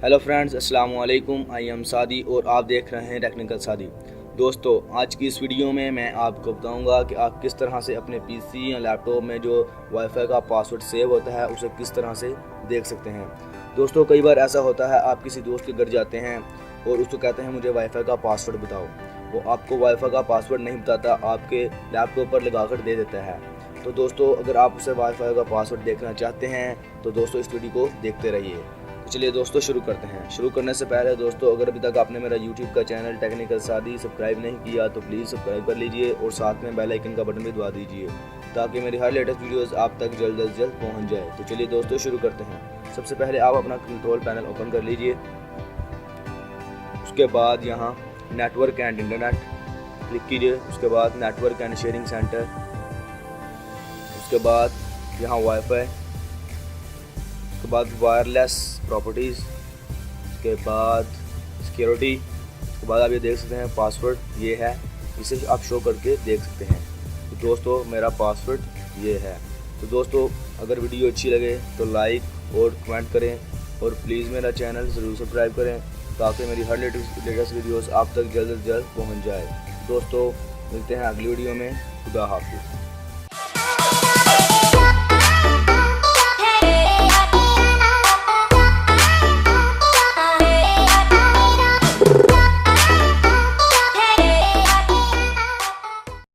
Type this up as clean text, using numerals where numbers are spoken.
Hello friends, अस्सलाम वालेकुम। I am सादी और आप देख रहे हैं टेक्निकल सादी। दोस्तों, आज की इस वीडियो में मैं आपको बताऊंगा कि आप किस तरह से अपने पीसी या लैपटॉप में जो वाईफाई का पासवर्ड सेव होता है उसे किस तरह से देख सकते हैं। दोस्तों, कई बार ऐसा होता है आप किसी दोस्त के घर जाते हैं और उसको कहते हैं मुझे वाईफाई का पासवर्ड बताओ। वो आपको वाईफाई का पासवर्ड नहीं बताता, आपके लैपटॉप पर लगा कर दे देता है। तो दोस्तों, अगर आप उसे वाईफाई का पासवर्ड देखना चाहते हैं तो दोस्तों इस वीडियो को देखते रहिए। तो चलिए दोस्तों शुरू करते हैं। शुरू करने से पहले दोस्तों, अगर अभी तक आपने मेरा यूट्यूब का चैनल टेक्निकल सादी सब्सक्राइब नहीं किया तो प्लीज़ सब्सक्राइब कर लीजिए और साथ में बेल आइकन का बटन भी दबा दीजिए ताकि मेरी हर लेटेस्ट वीडियोस आप तक जल्द से जल्द पहुंच जाए। तो चलिए दोस्तों शुरू करते हैं। सबसे पहले आप अपना कंट्रोल पैनल ओपन कर लीजिए। उसके बाद यहाँ नेटवर्क एंड इंटरनेट क्लिक कीजिए। उसके बाद नेटवर्क एंड शेयरिंग सेंटर, उसके बाद यहाँ वाईफाई, उसके बाद वायरलेस प्रॉपर्टीज़, उसके बाद सिक्योरिटी, उसके बाद आप ये देख सकते हैं पासवर्ड ये है, इसे आप शो करके देख सकते हैं। तो दोस्तों मेरा पासवर्ड ये है। तो दोस्तों, अगर वीडियो अच्छी लगे तो लाइक और कमेंट करें और प्लीज़ मेरा चैनल ज़रूर सब्सक्राइब करें ताकि मेरी हर लेटेस्ट वीडियोस आप तक जल्द से जल्द पहुंच जाए। दोस्तों मिलते हैं अगली वीडियो में। खुदा हाफिज़।